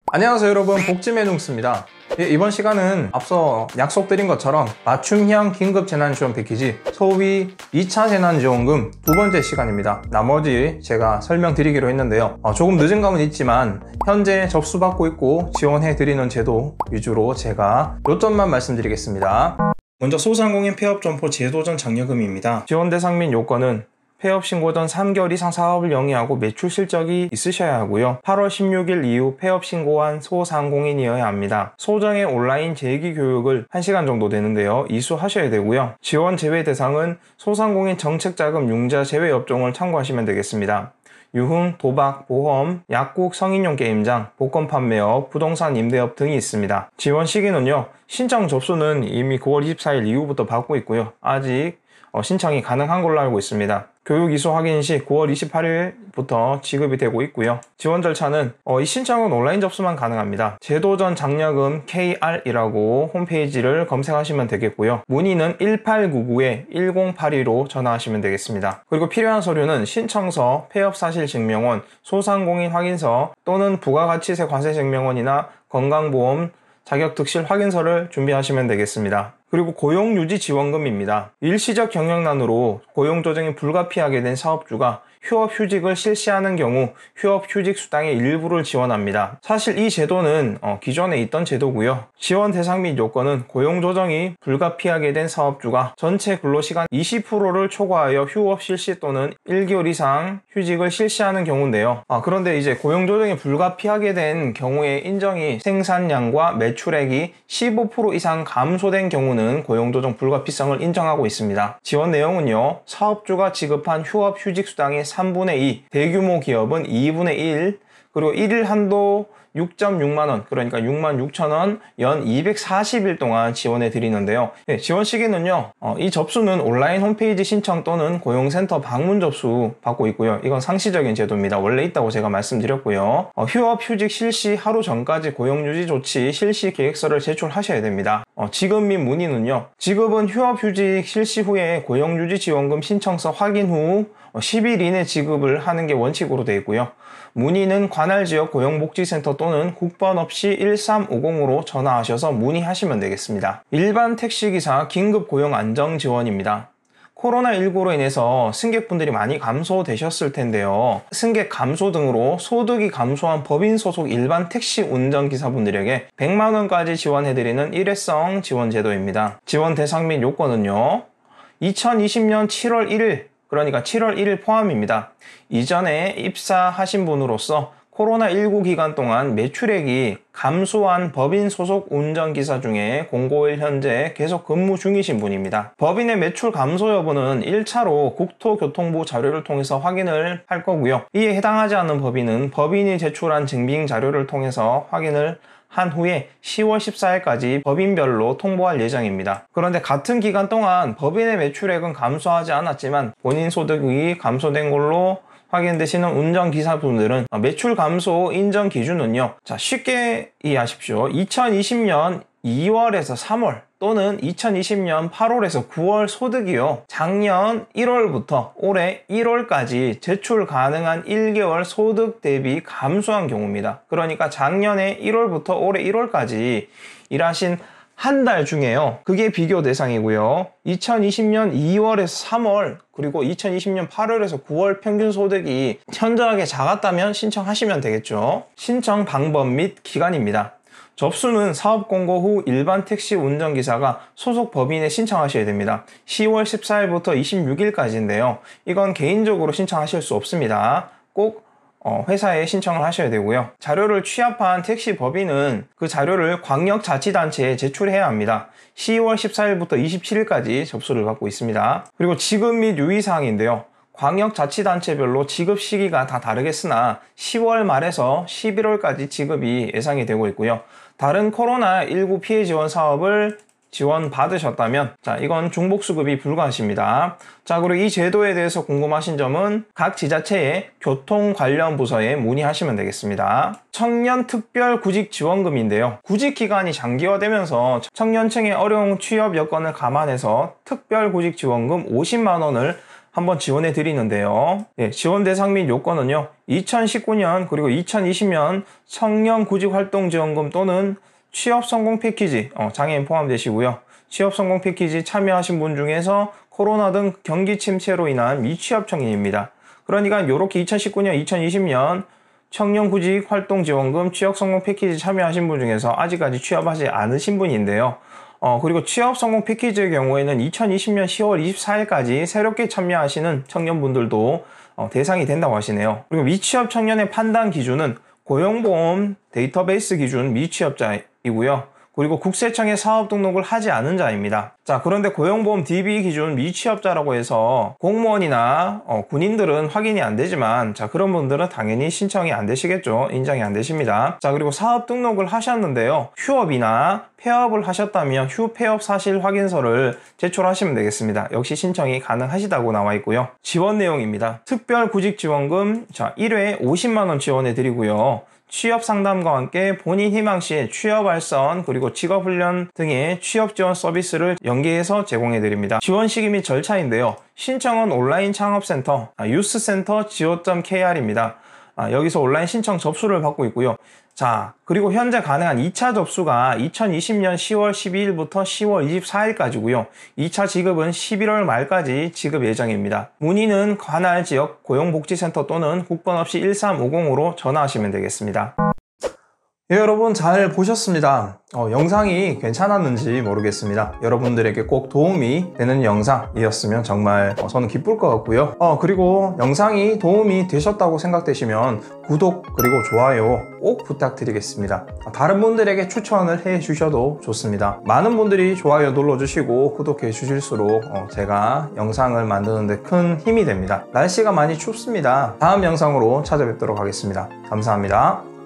안녕하세요 여러분, 복지매둥스입니다. 이번 시간은 앞서 약속드린 것처럼 맞춤형 긴급재난지원 패키지 소위 2차 재난지원금 두 번째 시간입니다. 나머지 제가 설명드리기로 했는데요. 조금 늦은 감은 있지만 현재 접수받고 있고 지원해드리는 제도 위주로 제가 요점만 말씀드리겠습니다. 먼저 소상공인 폐업점포 제도전 장려금입니다. 지원 대상 및 요건은 폐업 신고 전 3개월 이상 사업을 영위하고 매출 실적이 있으셔야 하고요. 8월 16일 이후 폐업 신고한 소상공인이어야 합니다. 소정의 온라인 재기 교육을 1시간 정도 되는데요. 이수하셔야 되고요. 지원 제외 대상은 소상공인 정책자금 융자 제외 업종을 참고하시면 되겠습니다. 유흥, 도박, 보험, 약국, 성인용 게임장, 복권 판매업, 부동산 임대업 등이 있습니다. 지원 시기는요. 신청 접수는 이미 9월 24일 이후부터 받고 있고요. 아직 신청이 가능한 걸로 알고 있습니다. 교육 이수 확인 시 9월 28일부터 지급이 되고 있고요. 지원 절차는 이 신청은 온라인 접수만 가능합니다. 제도전 장려금 KR이라고 홈페이지를 검색하시면 되겠고요. 문의는 1899-1082로 전화하시면 되겠습니다. 그리고 필요한 서류는 신청서, 폐업사실증명원, 소상공인 확인서 또는 부가가치세 과세증명원이나 건강보험 자격특실 확인서를 준비하시면 되겠습니다. 그리고 고용유지지원금입니다. 일시적 경영난으로 고용조정이 불가피하게 된 사업주가 휴업휴직을 실시하는 경우 휴업휴직 수당의 일부를 지원합니다. 사실 이 제도는 기존에 있던 제도고요. 지원 대상 및 요건은 고용조정이 불가피하게 된 사업주가 전체 근로시간 20%를 초과하여 휴업 실시 또는 1개월 이상 휴직을 실시하는 경우인데요. 그런데 이제 고용조정이 불가피하게 된 경우에 인정이 생산량과 매출액이 15% 이상 감소된 경우는 고용조정 불가피성을 인정하고 있습니다. 지원 내용은요. 사업주가 지급한 휴업휴직 수당의 3분의 2, 대규모 기업은 2분의 1, 그리고 1일 한도 6.6만원, 그러니까 66,000원, 연 240일 동안 지원해 드리는데요. 지원 시기는요, 이 접수는 온라인 홈페이지 신청 또는 고용센터 방문 접수 받고 있고요. 이건 상시적인 제도입니다. 원래 있다고 제가 말씀드렸고요. 휴업 휴직 실시 하루 전까지 고용유지 조치 실시 계획서를 제출하셔야 됩니다. 지급 및 문의는요, 지급은 휴업 휴직 실시 후에 고용유지 지원금 신청서 확인 후 10일 이내 지급을 하는 게 원칙으로 되어 있고요. 문의는 관할 지역 고용복지센터 또는 국번 없이 1350으로 전화하셔서 문의하시면 되겠습니다. 일반 택시기사 긴급 고용 안정 지원입니다. 코로나19로 인해서 승객분들이 많이 감소되셨을 텐데요. 승객 감소 등으로 소득이 감소한 법인 소속 일반 택시 운전기사분들에게 100만원까지 지원해드리는 일회성 지원 제도입니다. 지원 대상 및 요건은요. 2020년 7월 1일 그러니까 7월 1일 포함입니다. 이전에 입사하신 분으로서 코로나19 기간 동안 매출액이 감소한 법인 소속 운전기사 중에 공고일 현재 계속 근무 중이신 분입니다. 법인의 매출 감소 여부는 1차로 국토교통부 자료를 통해서 확인을 할 거고요. 이에 해당하지 않는 법인은 법인이 제출한 증빙 자료를 통해서 확인을 한 후에 10월 14일까지 법인별로 통보할 예정입니다. 그런데 같은 기간 동안 법인의 매출액은 감소하지 않았지만 본인 소득이 감소된 걸로 확인되시는 운전기사분들은 매출 감소 인정 기준은요. 쉽게 이해하십시오. 2020년 2월에서 3월 또는 2020년 8월에서 9월 소득이요. 작년 1월부터 올해 1월까지 제출 가능한 1개월 소득 대비 감소한 경우입니다. 그러니까 작년에 1월부터 올해 1월까지 일하신 한 달 중에요. 그게 비교 대상이고요. 2020년 2월에서 3월 그리고 2020년 8월에서 9월 평균 소득이 현저하게 작았다면 신청하시면 되겠죠. 신청 방법 및 기간입니다. 접수는 사업 공고 후 일반 택시 운전기사가 소속 법인에 신청하셔야 됩니다. 10월 14일부터 26일까지인데요. 이건 개인적으로 신청하실 수 없습니다. 꼭 회사에 신청을 하셔야 되고요. 자료를 취합한 택시 법인은 그 자료를 광역자치단체에 제출해야 합니다. 10월 14일부터 27일까지 접수를 받고 있습니다. 그리고 지급 및 유의사항인데요. 광역자치단체별로 지급 시기가 다 다르겠으나 10월 말에서 11월까지 지급이 예상이 되고 있고요. 다른 코로나19 피해 지원 사업을 지원 받으셨다면 이건 중복수급이 불가하십니다. 그리고 이 제도에 대해서 궁금하신 점은 각 지자체의 교통 관련 부서에 문의하시면 되겠습니다. 청년특별구직지원금인데요. 구직기간이 장기화되면서 청년층의 어려운 취업 여건을 감안해서 특별구직지원금 50만원을 한번 지원해 드리는데요. 지원 대상 및 요건은요. 2019년 그리고 2020년 청년 구직활동지원금 또는 취업성공 패키지, 장애인 포함되시고요. 취업성공 패키지 참여하신 분 중에서 코로나 등 경기 침체로 인한 미취업 청년입니다. 그러니까 이렇게 2019년, 2020년 청년구직활동지원금 취업성공 패키지 참여하신 분 중에서 아직까지 취업하지 않으신 분인데요. 그리고 취업성공 패키지의 경우에는 2020년 10월 24일까지 새롭게 참여하시는 청년분들도 대상이 된다고 하시네요. 그리고 미취업 청년의 판단 기준은 고용보험 데이터베이스 기준 미취업자이고요. 그리고 국세청에 사업 등록을 하지 않은 자입니다. 자, 그런데 고용보험 DB 기준 미취업자라고 해서 공무원이나 군인들은 확인이 안 되지만, 자, 그런 분들은 당연히 신청이 안 되시겠죠. 인정이 안 되십니다. 자, 그리고 사업 등록을 하셨는데요. 휴업이나 폐업을 하셨다면 휴폐업 사실 확인서를 제출하시면 되겠습니다. 역시 신청이 가능하시다고 나와 있고요. 지원 내용입니다. 특별구직지원금, 자, 1회에 50만 원 지원해 드리고요. 취업 상담과 함께 본인 희망시에 취업 알선 그리고 직업훈련 등의 취업 지원 서비스를 연계해서 제공해 드립니다. 지원 시기 및 절차인데요. 신청은 온라인 창업센터 유스센터 go.kr입니다. 여기서 온라인 신청 접수를 받고 있고요. 자, 그리고 현재 가능한 2차 접수가 2020년 10월 12일부터 10월 24일까지고요. 2차 지급은 11월 말까지 지급 예정입니다. 문의는 관할 지역 고용복지센터 또는 국번 없이 1350으로 전화하시면 되겠습니다. 여러분 잘 보셨습니다. 영상이 괜찮았는지 모르겠습니다. 여러분들에게 꼭 도움이 되는 영상이었으면 정말 저는 기쁠 것 같고요. 그리고 영상이 도움이 되셨다고 생각되시면 구독 그리고 좋아요 꼭 부탁드리겠습니다. 다른 분들에게 추천을 해 주셔도 좋습니다. 많은 분들이 좋아요 눌러주시고 구독해 주실수록 제가 영상을 만드는 데 큰 힘이 됩니다. 날씨가 많이 춥습니다. 다음 영상으로 찾아뵙도록 하겠습니다. 감사합니다.